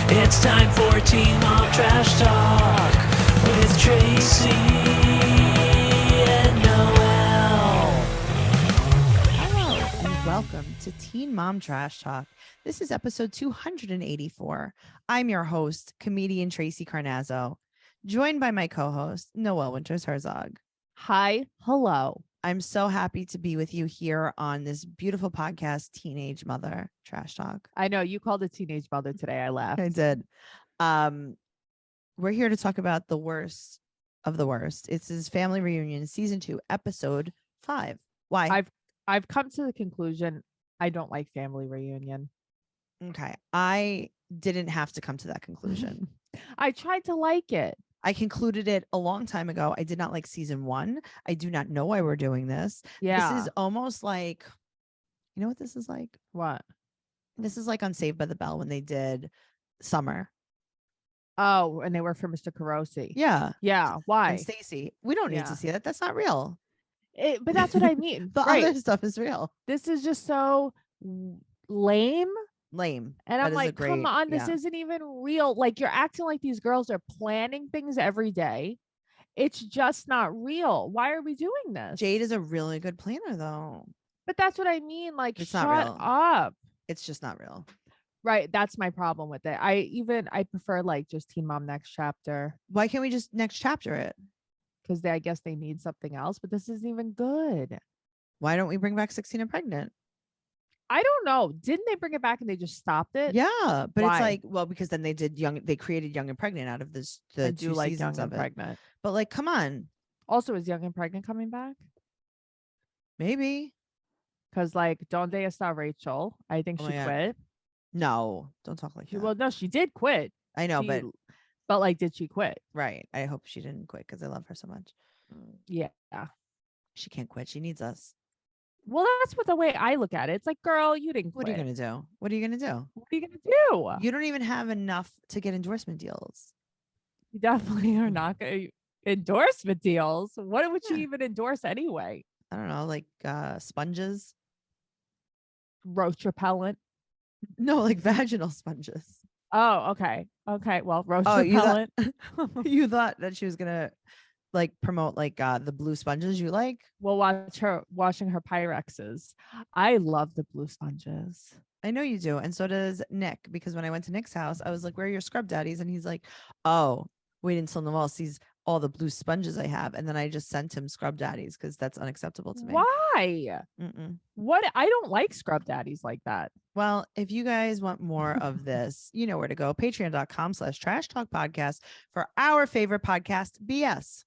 It's time for Teen Mom Trash Talk with Tracey and Noelle. Hello and welcome to Teen Mom Trash Talk. This is episode 284. I'm your host, comedian Tracey Carnazzo, joined by my co-host, Noelle Winters Herzog. Hi, hello. I'm so happy to be with you here on this beautiful podcast, Teenage Mother Trash Talk. I know you called it Teenage Mother today. I laughed. I did. We're here to talk about the worst of the worst. It's his Family Reunion, season 2, episode 5. Why? I've come to the conclusion I don't like Family Reunion. Okay. I didn't have to come to that conclusion. I tried to like it. I concluded it a long time ago. I did not like season 1. I do not know why we're doing this. Yeah. This is almost like, you know what this is like? What? This is like on Saved by the Bell when they did Summer. Oh, and they work for Mr. Carosi. Yeah. Yeah. Why? And Stacy. We don't need Yeah. to see that. That's not real. But that's what I mean. The Right. other stuff is real. This is just so lame. Lame. And That I'm is a like, come great- on, this yeah. isn't even real. Like, you're acting like these girls are planning things every day. It's just not real. Why are we doing this? Jade is a really good planner, though. But that's what I mean. Like, It's shut not real. up. It's just not real. Right. That's my problem with it. I prefer like just Teen Mom Next Chapter Why can't we just next chapter it? because I guess they need something else, but this isn't even good. Why don't we bring back 16 and Pregnant? I don't know. Didn't they bring it back and they just stopped it? Yeah, but Why? it's like, well, because then they created Young and Pregnant out of this I the do 2 like seasons Young of and it. Pregnant. But like, come on, Also, is Young and Pregnant coming back? maybe. Because like, don't they star Rachel? I think Oh she my God. quit. No, don't talk like that. Well, no, she did quit. I know, She- but like, did she quit? right. I hope she didn't quit because I love her so much. Yeah. She can't quit. She needs us. Well, that's what the way I look at it. It's like, girl, you didn't What quit. are you gonna do? What are you gonna do? What are you gonna do? You don't even have enough to get endorsement deals. You definitely are not going to endorsement deals. What would you Yeah. even endorse anyway? I don't know, like sponges. Roach repellent. No, like vaginal sponges. Oh, okay. Okay. Well, roach Oh, you thought- repellent. You thought that she was gonna like promote like the blue sponges you like? We'll watch her washing her Pyrexes. I love the blue sponges. I know you do. And so does Nick, because when I went to Nick's house, I was like, where are your scrub daddies? And he's like, oh, wait until Noelle sees all the blue sponges I have. And then I just sent him scrub daddies because that's unacceptable to me. Why? Mm-mm. What? I don't like scrub daddies like that. Well, if you guys want more of this, you know where to go. Patreon.com/trash talk podcast for our favorite podcast, BS.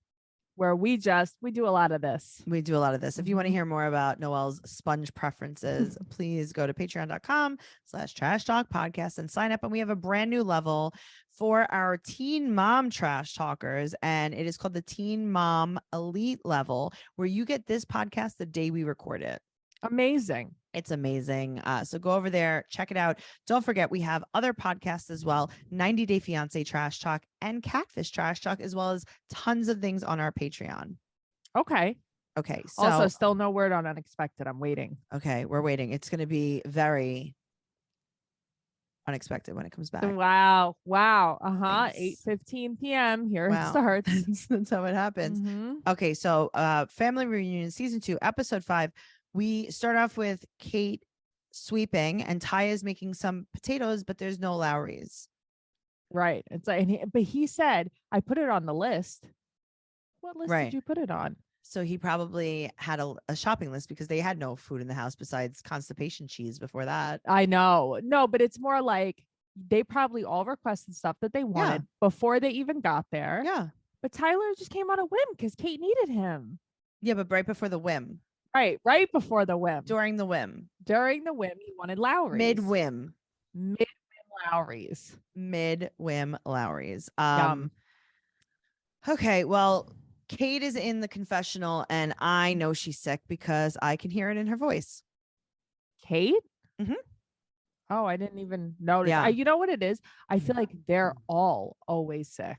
Where we do a lot of this. We do a lot of this. If you want to Mhm. hear more about Noelle's sponge preferences, please go to patreon.com/trash talk podcast and sign up. And we have a brand new level for our teen mom trash talkers. And it is called the Teen Mom Elite level, where you get this podcast the day we record it. Amazing. It's amazing. So go over there, check it out. Don't forget, we have other podcasts as well, 90 Day Fiance Trash Talk and Catfish Trash Talk, as well as tons of things on our Patreon. Okay. Okay. So Also, still no word on Unexpected. I'm waiting. okay, we're waiting. It's going to be very unexpected when it comes back. Wow. Wow. Uh-huh. Thanks. 8:15 p.m. Here Wow. it starts. That's how it happens. Mhm. Okay, so Family Reunion season 2, episode 5. We start off with Kate sweeping and Ty is making some potatoes, but there's no Lowry's. Right. It's like, but he said, I put it on the list. What list Right. did you put it on? So he probably had a shopping list because they had no food in the house besides constipation cheese before that. I know. No, but it's more like they probably all requested stuff that they wanted before they even got there. Yeah. But Tyler just came on a whim because Kate needed him. Yeah, but right before the whim. Right before the whim. During the whim. During the whim, he wanted Lowry's. Mid-whim. Mid-whim Lowry's. Mid-whim Lowry's. Yum. Okay, well, Kate is in the confessional and I know she's sick because I can hear it in her voice. Kate? Mhm. Oh, I didn't even notice. Yeah. You know what it is? I feel like they're all always sick.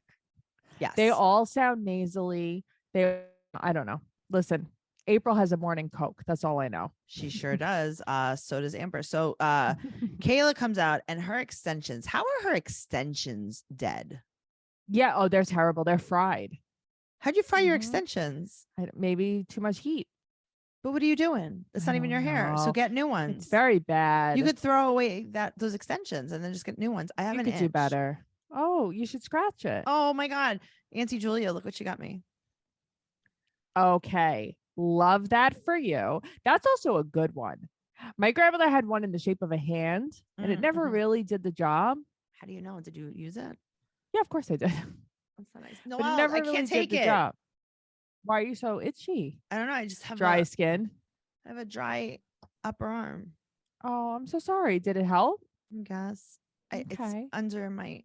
Yes. They all sound nasally. I don't know. Listen, April has a morning Coke. That's all I know. She sure does. So does Amber. So Kayla comes out and her extensions. How are her extensions dead? Yeah. Oh, they're terrible. They're fried. How'd you fry your Mhm. extensions? Maybe too much heat. But what are you doing? That's I not even your don't hair. So know. get new ones. It's very bad. You could throw away those extensions and then just get new ones. I have You an could do inch. better. Oh, you should scratch it. Oh my God. Auntie Julia, look what she got me. Okay. Love that for you. That's also a good one. My grandmother had one in the shape of a hand and it never Mhm. really did the job. How do you know? Did you use it? Yeah, of course I did. That's so nice. But it Noelle, never I really can't did take the it. job. Why are you so itchy? I don't know. I just have Dry skin. I have a dry upper arm. Oh, I'm so sorry. Did it help? I guess. It's Okay. under my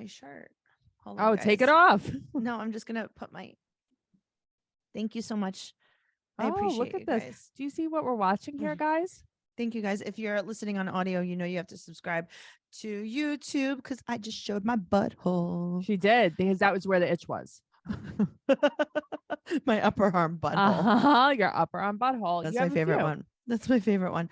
shirt. Hold on, Oh, take it guys. off. No, I'm just gonna put my. Thank you so much. I Oh, appreciate look you at this. guys. Do you see what we're watching here, guys? Thank you guys. If you're listening on audio, you know you have to subscribe to YouTube because I just showed my butthole. She did because that was where the itch was. My upper arm butthole. Your upper arm butthole. That's You my have a favorite few. one. That's my favorite one.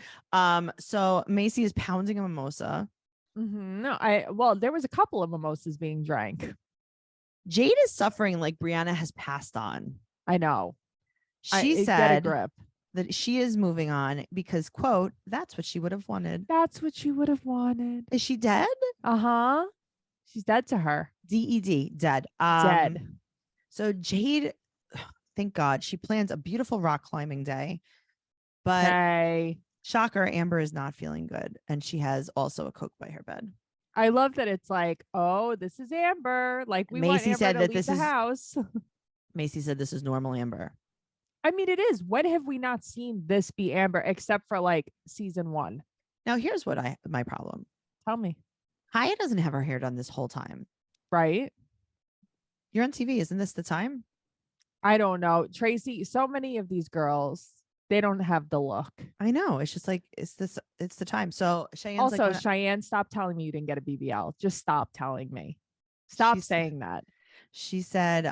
So Macy is pounding a mimosa. No, there was a couple of mimosas being drank. Jade is suffering like Briana has passed on. I know. She Get a said grip. that she is moving on because, quote, that's what she would have wanted. That's what you would have wanted. Is she dead? Uh-huh. She's dead to her. DED, dead. Dead. So Jade, thank God, she plans a beautiful rock climbing day. But Okay. shocker, Amber is not feeling good. And she has also a Coke by her bed. I love that it's like, oh, this is Amber. Like we want Macy Amber said to that leave this the is house. Macy said this is normal Amber. I mean, it is. When have we not seen this be Amber except for like season 1? Now, here's what my problem. Tell me. Haya doesn't have her hair done this whole time. Right? You're on TV. Isn't this the time? I don't know. Tracey, so many of these girls, they don't have the look. I know. It's just like, it's the time. So Cheyenne's Also, like, Cheyenne, stop telling me you didn't get a BBL. Just stop telling me. Stop saying that. She said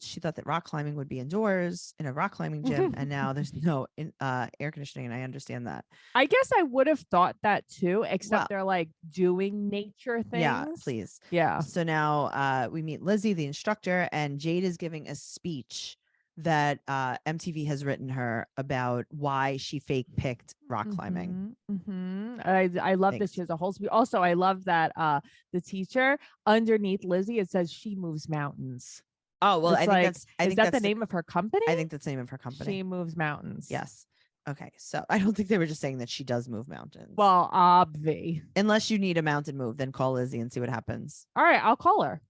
she thought that rock climbing would be indoors in a rock climbing gym, and now there's no air conditioning, and I understand that. I guess I would have thought that too, except they're like doing nature things. Yeah, please. Yeah. So now we meet Lizzie, the instructor, and Jade is giving a speech that MTV has written her about why she fake picked rock climbing. I love this. She has a whole speech. Also, I love that the teacher underneath Lizzie, it says she moves mountains. Oh, well, it's I think that's the name of her company? I think that's the name of her company. She moves mountains. Yes. Okay. So I don't think they were just saying that she does move mountains. Well, obvi. Unless you need a mountain move, then call Lizzie and see what happens. All right, I'll call her.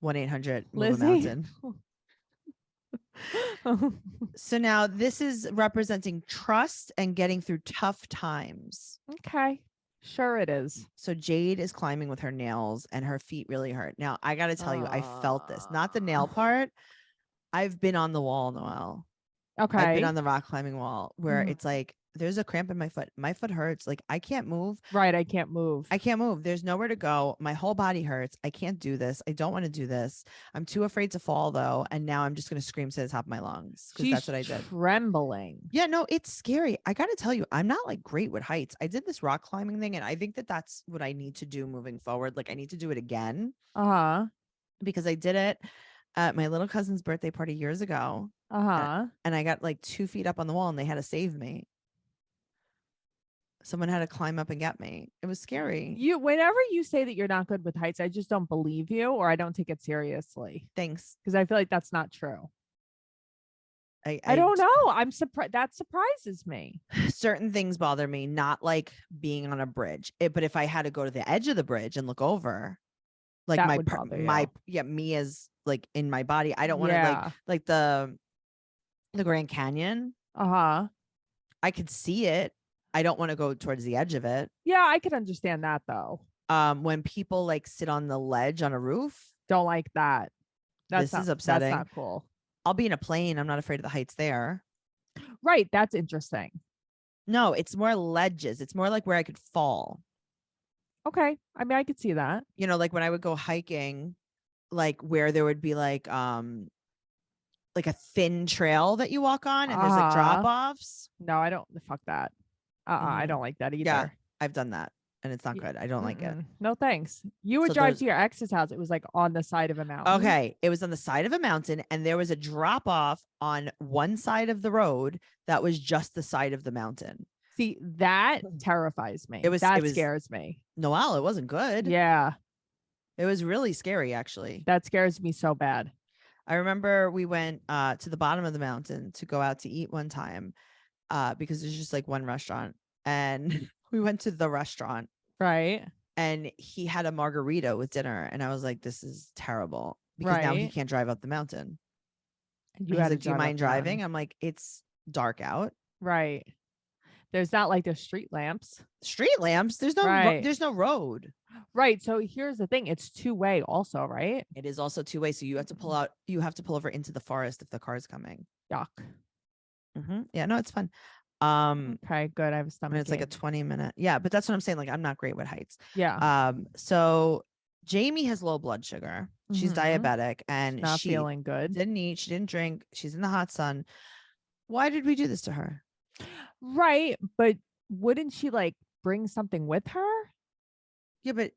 1-800 move Lizzie. a mountain. So now this is representing trust and getting through tough times. Okay. Sure it is. So Jade is climbing with her nails and her feet really hurt. Now I got to tell you, I felt this, not the nail part. I've been on the wall, Noelle. Okay. I've been on the rock climbing wall where it's like, there's a cramp in my foot. My foot hurts. Like I can't move. Right. I can't move. I can't move. There's nowhere to go. My whole body hurts. I can't do this. I don't want to do this. I'm too afraid to fall though. And now I'm just going to scream to the top of my lungs because that's what I did. Trembling. Yeah, no, it's scary. I got to tell you, I'm not like great with heights. I did this rock climbing thing and I think that that's what I need to do moving forward. Like I need to do it again. Because I did it at my little cousin's birthday party years ago. And I got like 2 feet up on the wall and they had to save me. Someone had to climb up and get me. It was scary. Whenever you say that you're not good with heights, I just don't believe you or I don't take it seriously. Thanks. Because I feel like that's not true. I don't know. I'm surprised. That surprises me. Certain things bother me, not like being on a bridge. But if I had to go to the edge of the bridge and look over, like that me as like in my body, I don't want to like the Grand Canyon. I could see it. I don't want to go towards the edge of it. Yeah, I could understand that though. When people like sit on the ledge on a roof, don't like that. This is upsetting. That's not cool. I'll be in a plane. I'm not afraid of the heights there. Right. That's interesting. No, it's more ledges. It's more like where I could fall. Okay. I mean, I could see that. You know, like when I would go hiking, like where there would be like like a thin trail that you walk on, and there's like drop offs. No, I don't. Fuck that. I don't like that either. Yeah, I've done that, and it's not good. I don't like it. No thanks. You would So drive to your ex's house. It was like on the side of a mountain. Okay, it was on the side of a mountain, and there was a drop off on one side of the road that was just the side of the mountain. See, that terrifies me. That scares me. Noelle, it wasn't good. Yeah. It was really scary, actually. That scares me so bad. I remember we went to the bottom of the mountain to go out to eat one time because there's just like one restaurant. And we went to the restaurant. Right. And he had a margarita with dinner. And I was like, this is terrible. Because now he can't drive up the mountain. And he's like, do you mind driving? I'm like, it's dark out. Right. There's not like the street lamps. Street lamps? There's no road. Right. So here's the thing. It's two-way also, right? It is also two-way. So you have to pull out. You have to pull over into the forest if the car's coming. Yuck. Yeah, no, it's fun. Okay, good. I have a stomach. It's like a 20-minute. Yeah, but that's what I'm saying. Like, I'm not great with heights. Yeah. So Jamie has low blood sugar. She's diabetic, and she's not feeling good. Didn't eat. She didn't drink. She's in the hot sun. Why did we do this to her? Right, but wouldn't she like bring something with her? Yeah, but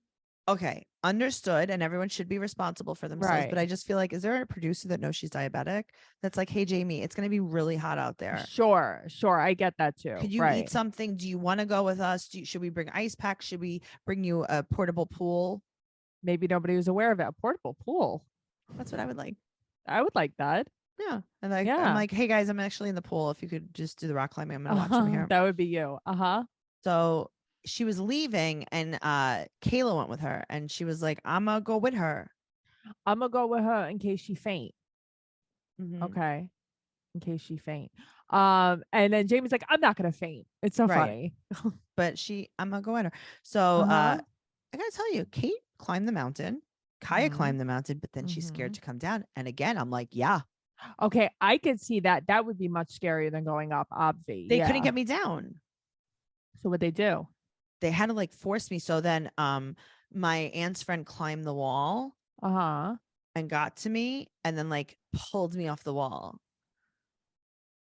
okay, understood. And everyone should be responsible for themselves. Right. But I just feel like, is there a producer that knows she's diabetic that's like, hey, Jamie, it's going to be really hot out there. Sure. I get that too. Could you eat something? Do you want to go with us? Should we bring ice packs? Should we bring you a portable pool? Maybe nobody was aware of it. A portable pool. That's what I would like. I would like that. Yeah. And I'm like, hey guys, I'm actually in the pool. If you could just do the rock climbing, I'm going to watch from here. That would be you. So she was leaving, and Kayla went with her, and she was like, I'm going to go with her. I'm going to go with her in case she faint. Okay. In case she faint. And then Jamie's like, I'm not going to faint. It's so funny. But I'm going to go with her. So I got to tell you, Kate climbed the mountain. Kaya climbed the mountain, but then she's scared to come down. And again, I'm like, yeah. Okay, I could see that. That would be much scarier than going up, obvi. They couldn't get me down. So what'd they do? They had to like force me. So then my aunt's friend climbed the wall and got to me, and then like pulled me off the wall.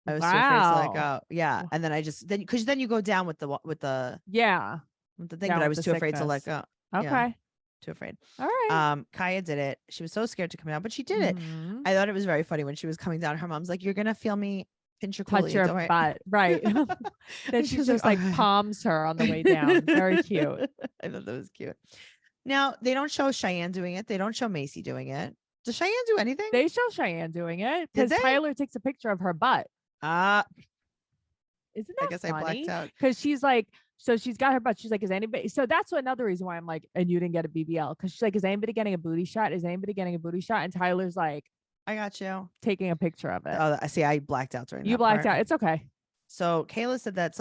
I was too afraid to let go. Yeah. And then because then you go down with the thing, but I was too afraid to let go. Okay. Yeah. Too afraid. All right. Kaya did it. She was so scared to come down, but she did it. I thought it was very funny when she was coming down. Her mom's like, "You're gonna feel me pinch your touch your butt," right? Then she just like palms her on the way down. Very cute. I thought that was cute. Now they don't show Cheyenne doing it. They don't show Macy doing it. Does Cheyenne do anything? They show Cheyenne doing it because Tyler takes a picture of her butt. Isn't that I guess funny? I blacked out. Because she's like, so she's got her butt. She's like, is anybody? So that's another reason why I'm like, and you didn't get a BBL. Because she's like, is anybody getting a booty shot? Is anybody getting a booty shot? And Tyler's like, I got you. Taking a picture of it. Oh, I see. I blacked out during that. You blacked part. out. It's okay. So Kayla said that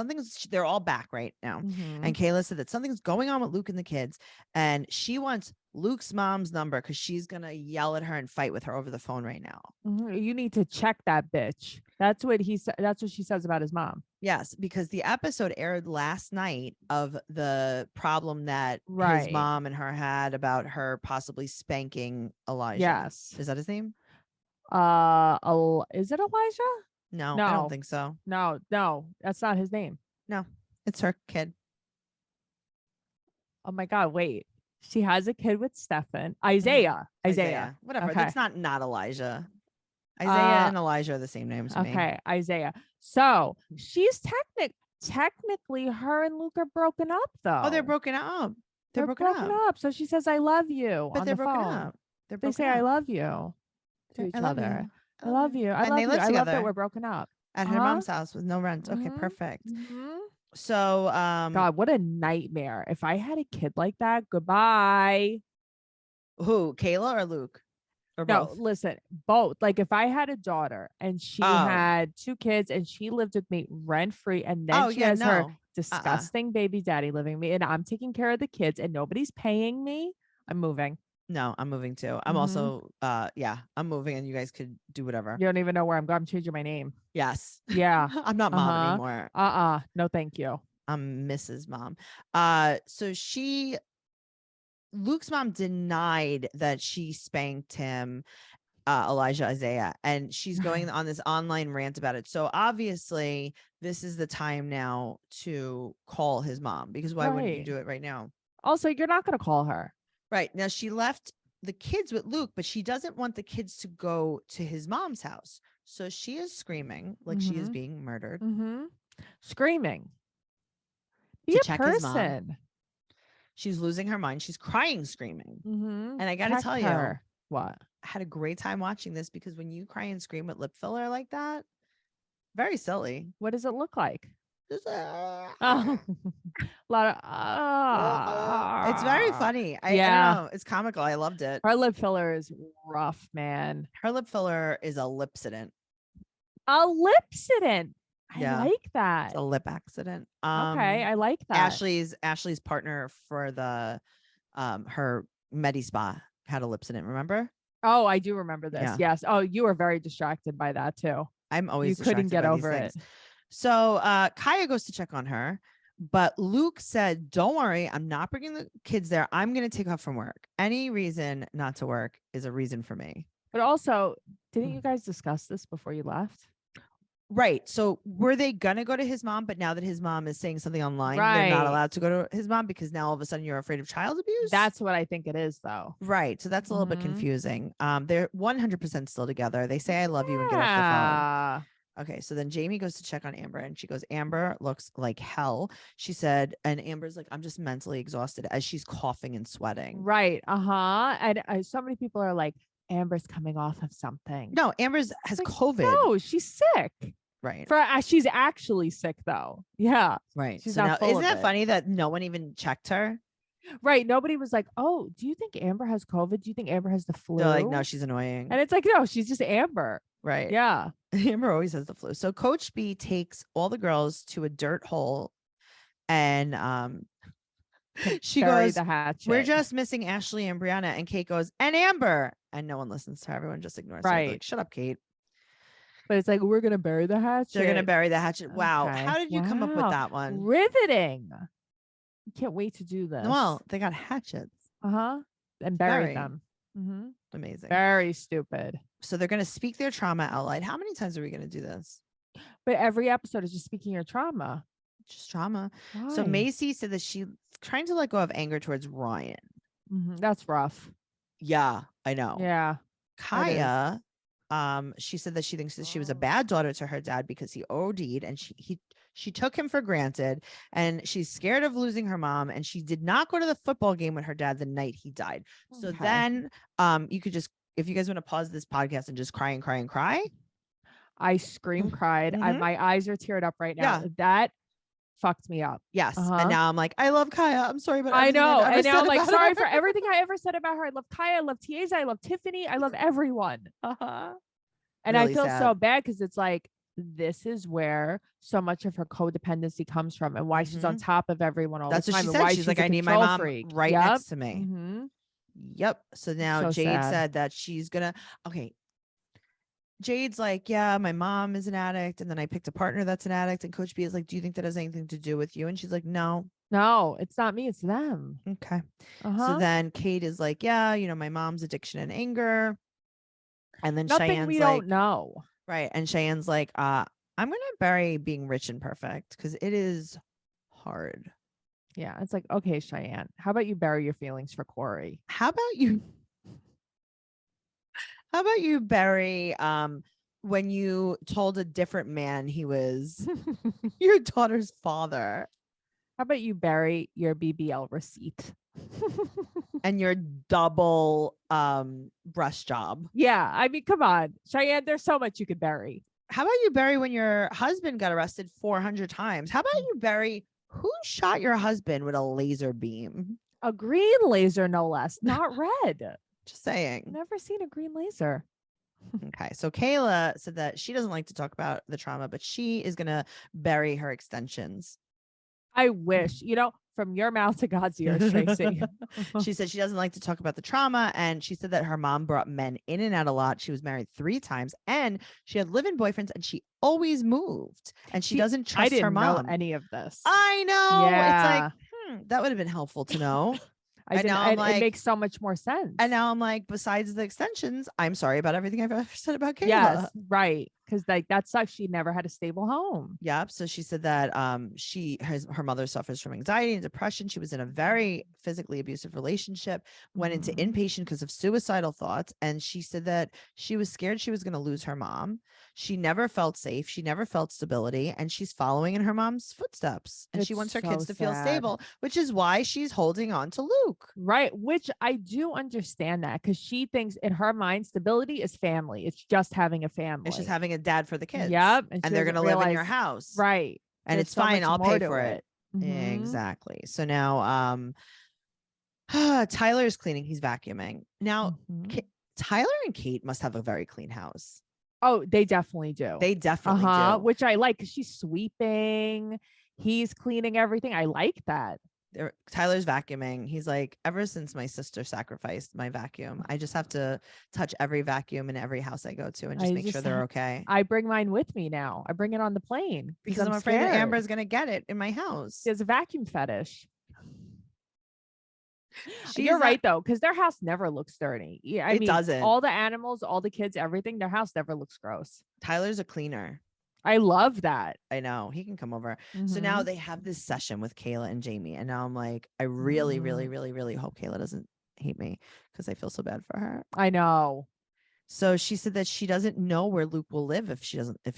they're all back right now. And Kayla said that something's going on with Luke and the kids. And she wants Luke's mom's number because she's going to yell at her and fight with her over the phone right now. You need to check that bitch. That's what he said. That's what she says about his mom. Yes, because the episode aired last night of the problem that his mom and her had about her possibly spanking Elijah. Yes. Is that his name? Is it Elijah? No, I don't think so. No, that's not his name. No, it's her kid. Oh my God, wait. She has a kid with Stefan. Isaiah. Whatever. Okay. That's not Elijah. Isaiah and Elijah are the same names to me. Okay, Isaiah. So she's technically her and Luke are broken up though. Oh, they're broken up. They're broken up. So she says, I love you. But on they're the broken phone. up. They say, I love you to each other. I love you. I love you. I love that we're broken up. At her mom's house with no rent. Okay, perfect. So, God, what a nightmare. If I had a kid like that, goodbye. Who, Kayla or Luke? Or both? No, listen, both. Like if I had a daughter and she had 2 kids and she lived with me rent free, and then she has her disgusting baby daddy living with me, and I'm taking care of the kids and nobody's paying me, I'm moving. No, I'm moving too. I'm also, I'm moving, and you guys could do whatever. You don't even know where I'm going. I'm changing my name. Yes. Yeah. I'm not mom anymore. No, thank you. I'm Mrs. Mom. So Luke's mom denied that she spanked him. Elijah Isaiah, and she's going on this online rant about it. So obviously this is the time now to call his mom, because why wouldn't you do it right now? Also, you're not going to call her. Right. Now she left the kids with Luke, but she doesn't want the kids to go to his mom's house. So she is screaming like she is being murdered. Screaming. Be to a check person. His mom. She's losing her mind. She's crying, screaming. And I got to tell you, what? I had a great time watching this, because when you cry and scream with lip filler like that, very silly. What does it look like? Just, a lot of it's very funny. I don't know. It's comical. I loved it. Her lip filler is rough, man. Her lip filler is a lipsident. A lipsident. Yeah. I like that. It's a lip accident. Okay, I like that. Ashley's partner for the her Medi Spa had a lipsident, remember? Oh, I do remember this. Yeah. Yes. Oh, you were very distracted by that too. I'm always you couldn't get over it. So Kaya goes to check on her, but Luke said, "Don't worry, I'm not bringing the kids there. I'm going to take off from work. Any reason not to work is a reason for me." But also, didn't you guys discuss this before you left? Right. So were they going to go to his mom, but now that his mom is saying something online, they're not allowed to go to his mom, because now all of a sudden you're afraid of child abuse? That's what I think it is, though. Right. So that's a little bit confusing. They're 100% still together. They say, "I love you," and get off the phone. Okay, so then Jamie goes to check on Amber, and she goes, "Amber looks like hell." She said, and Amber's like, "I'm just mentally exhausted," as she's coughing and sweating. Right. And so many people are like, Amber's coming off of something. No, Amber's has like, COVID. No, she's sick. Right. She's actually sick though. Yeah. Right. She's so not now, isn't that it. funny that no one even checked her? Right. Nobody was like, "Oh, do you think Amber has COVID? Do you think Amber has the flu?" They're like, "No, she's annoying." And it's like, no, she's just Amber. Right. Yeah. Amber always has the flu. So Coach B takes all the girls to a dirt hole, and she goes, the hatchet. "We're just missing Ashley and Briana." And Kate goes, "And Amber." And no one listens to her. Everyone just ignores her. Like, "Shut up, Kate." But it's like, we're going to bury the hatchet. They're going to bury the hatchet. Wow. Okay. How did you come up with that one? Riveting. Can't wait to do this. Well, they got hatchets. And buried them. Amazing. Very stupid. So they're going to speak their trauma out loud. How many times are we going to do this? But every episode is just speaking your trauma. Just trauma. Why? So Macy said that she's trying to let go of anger towards Ryan. That's rough. Yeah, I know. Yeah. Kaya, she said that she thinks that she was a bad daughter to her dad because he OD'd, and she took him for granted, and she's scared of losing her mom, and she did not go to the football game with her dad the night he died. Okay. So then you could just, if you guys want to pause this podcast and just cry and cry and cry. I cried. My eyes are teared up right now. Yeah. That fucked me up. Yes. And now I'm like, I love Kaya. I'm sorry, but I know. And now I'm like, sorry for everything I ever said about her. I love Kaya. I love Tiaza. I love Tiffany. I love everyone. And really I feel so bad, because it's like, this is where so much of her codependency comes from, and why she's on top of everyone all the time. That's what she and said. Why she's like, I need my mom right next to me. Yep. So now so Jade sad. said that she's gonna, okay. Jade's like, yeah, my mom is an addict, and then I picked a partner that's an addict, and Coach B is like, do you think that has anything to do with you? And she's like, no, it's not me, it's them. Okay. So then Kate is like, yeah, my mom's addiction and anger. And then nothing Cheyenne's we like, don't know. Right. And Cheyenne's like, I'm gonna bury being rich and perfect, because it is hard. Yeah. It's like, okay, Cheyenne, how about you bury your feelings for Corey? How about you bury when you told a different man he was your daughter's father? How about you bury your BBL receipt? And your double brush job? Yeah, I mean, come on, Cheyenne, there's so much you could bury. How about you bury when your husband got arrested 400 times? How about you bury who shot your husband with a laser beam? A green laser, no less, not red. Just saying. Never seen a green laser. Okay. So Kayla said that she doesn't like to talk about the trauma, but she is going to bury her extensions. I wish, from your mouth to God's ears, Tracey. She said she doesn't like to talk about the trauma. And she said that her mom brought men in and out a lot. She was married 3 times, and she had live-in boyfriends, and she always moved, and she doesn't trust her mom. Know any of this. I know. Yeah. It's like, that would have been helpful to know. I didn't, now I'm like, it makes so much more sense. And now I'm like, besides the extensions, I'm sorry about everything I've ever said about Kayla. Yes, right. Because like that sucks. She never had a stable home. Yep. So she said that her mother suffers from anxiety and depression. She was in a very physically abusive relationship, went into inpatient because of suicidal thoughts. And she said that she was scared she was going to lose her mom. She never felt safe. She never felt stability. And she's following in her mom's footsteps. And she wants her kids to feel stable, which is why she's holding on to Luke. Right. Which I do understand that because she thinks in her mind, stability is family. It's just having a family. It's just having a dad for the kids. Yep. And they're going to live in your house. Right. And There's it's fine. I'll pay for it. Mm-hmm. Exactly. So now Tyler's cleaning. He's vacuuming. Now, Tyler and Kate must have a very clean house. Oh, they definitely do. They definitely do. Which I like because she's sweeping. He's cleaning everything. I like that. Tyler's vacuuming. He's like, ever since my sister sacrificed my vacuum, I just have to touch every vacuum in every house I go to and just make sure they're okay. I bring mine with me now. I bring it on the plane because I'm afraid that Amber's going to get it in my house. She has a vacuum fetish. You're right though, because their house never looks dirty. Yeah, I mean, doesn't. All the animals, all the kids, everything, their house never looks gross. Tyler's a cleaner. I love that. I know. He can come over. So now they have this session with Kayla and Jamie. And now I'm like, I really, really, really, really hope Kayla doesn't hate me because I feel so bad for her. I know. So she said that she doesn't know where Luke will live if he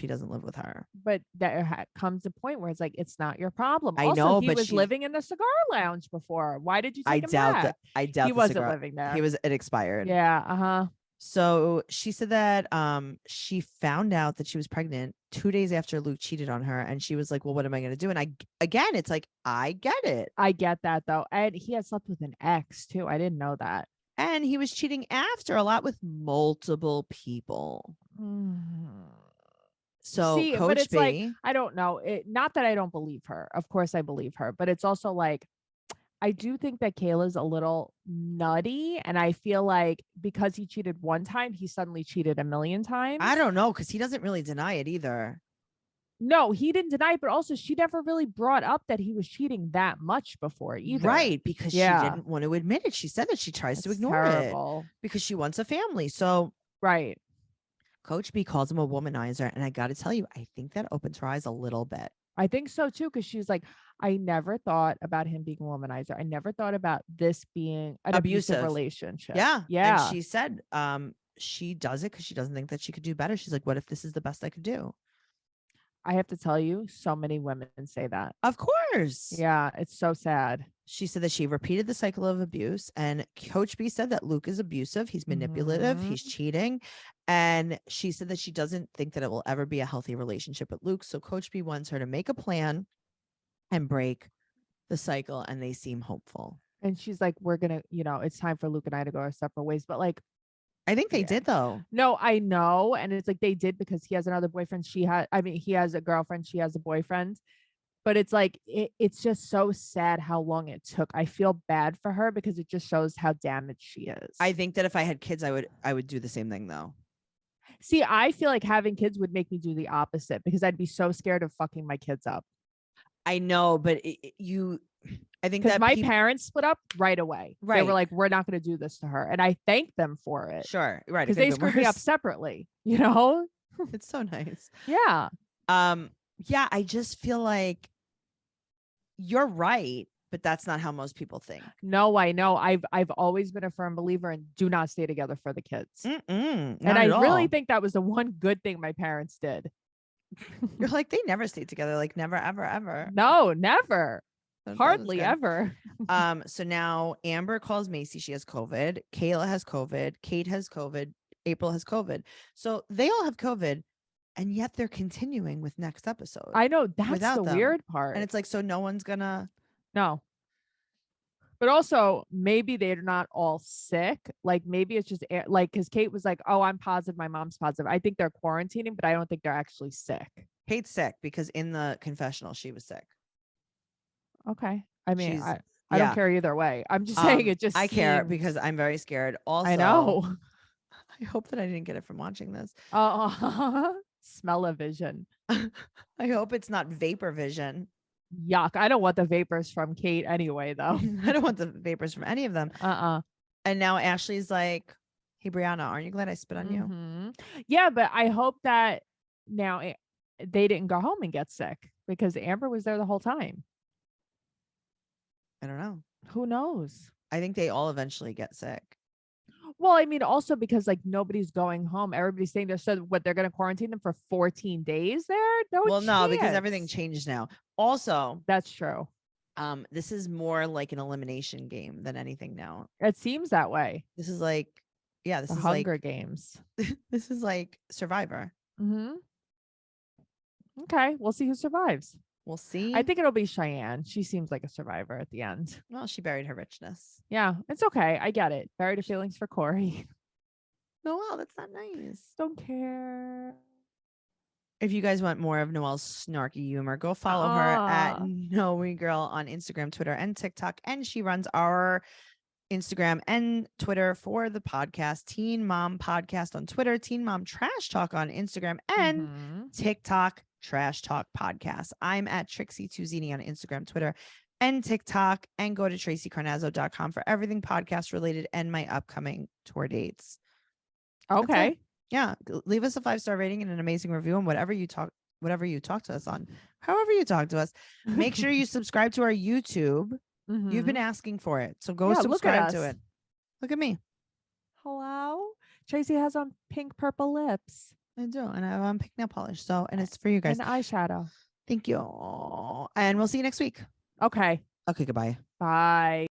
doesn't live with her. But there comes a point where it's like, it's not your problem. I know, he was living in the cigar lounge before. Why did you take him back? I doubt he wasn't living there. It expired. Yeah. So she said that she found out that she was pregnant 2 days after Luke cheated on her. And she was like, well, what am I going to do? And it's like, I get it. I get that though. And he had slept with an ex too. I didn't know that. And he was cheating after a lot with multiple people. So see, Coach but it's B, like, I don't know. Not that I don't believe her. Of course I believe her, but it's also like, I do think that Kayla's a little nutty. And I feel like because he cheated one time, he suddenly cheated a million times. I don't know, because he doesn't really deny it either. No, he didn't deny it, but also she never really brought up that he was cheating that much before either. Right, because she didn't want to admit it. She said that she tries to ignore it because she wants a family. So right. Coach B calls him a womanizer. And I got to tell you, I think that opens her eyes a little bit. I think so too, because she's like, I never thought about him being a womanizer. I never thought about this being an abusive relationship. Yeah. Yeah. And she said she does it because she doesn't think that she could do better. She's like, what if this is the best I could do? I have to tell you, so many women say that. Of course. Yeah, it's so sad. She said that she repeated the cycle of abuse, and Coach B said that Luke is abusive. He's manipulative. He's cheating. And she said that she doesn't think that it will ever be a healthy relationship with Luke. So Coach B wants her to make a plan and break the cycle. And they seem hopeful. And she's like, we're going to, it's time for Luke and I to go our separate ways. But like, I think they did though. No, I know. And it's like they did because he has another boyfriend. He has a girlfriend. She has a boyfriend. But it's like, it's just so sad how long it took. I feel bad for her because it just shows how damaged she is. I think that if I had kids, I would do the same thing though. See, I feel like having kids would make me do the opposite because I'd be so scared of fucking my kids up. I know, but I think that my parents split up right away. Right. They were like, we're not going to do this to her. And I thank them for it. Sure. Right. Because they screwed me up separately, It's so nice. Yeah. Yeah. I just feel like you're right, but that's not how most people think. No, I know. I've always been a firm believer in do not stay together for the kids. And I really think that was the one good thing my parents did. You're like, they never stayed together. Like never, ever, ever. No, never. Hardly ever. So now Amber calls Macy. She has COVID. Kayla has COVID. Kate has COVID. April has COVID. So they all have COVID. And yet they're continuing with next episode. I know. That's the weird part. And it's like, so no one's gonna. No. But also maybe they're not all sick. Like maybe it's just like, because Kate was like, oh, I'm positive. My mom's positive. I think they're quarantining, but I don't think they're actually sick. Kate's sick because in the confessional, she was sick. Okay. I mean, I don't care either way. I'm just saying it just care because I'm very scared. Also, I know. I hope that I didn't get it from watching this. Smell-o-vision. I hope it's not vapor vision. Yuck. I don't want the vapors from Kate anyway, though. I don't want the vapors from any of them. And now Ashley's like, hey, Briana, aren't you glad I spit on you? Yeah, but I hope that now they didn't go home and get sick because Amber was there the whole time. I don't know. Who knows? I think they all eventually get sick. Well, I mean, also because like nobody's going home. Everybody's staying there. So what, they're going to quarantine them for 14 days there? No, because everything changed now. Also, that's true. This is more like an elimination game than anything now. It seems that way. This is like, this is Hunger like Games. This is like Survivor. Okay, we'll see who survives. We'll see. I think it'll be Cheyenne. She seems like a survivor at the end. Well, she buried her richness. Yeah, it's okay. I get it. Buried her feelings for Corey. Noelle, that's not nice. Don't care. If you guys want more of Noelle's snarky humor, go follow her at Noe Girl on Instagram, Twitter, and TikTok. And she runs our Instagram and Twitter for the podcast, Teen Mom Podcast on Twitter, Teen Mom Trash Talk on Instagram, and TikTok Trash Talk Podcast. I'm at Trixie Tuzini on Instagram, Twitter, and TikTok, and go to TraceyCarnazzo.com for everything podcast related and my upcoming tour dates. Okay. Yeah. Leave us a 5-star rating and an amazing review on whatever you talk to us on, however you talk to us. Make sure you subscribe to our YouTube. You've been asking for it. So go subscribe to it. Look at me. Hello. Tracey has on pink purple lips. I do. And I have on pink nail polish. So, and it's for you guys. And eyeshadow. Thank you. And we'll see you next week. Okay. Okay. Goodbye. Bye.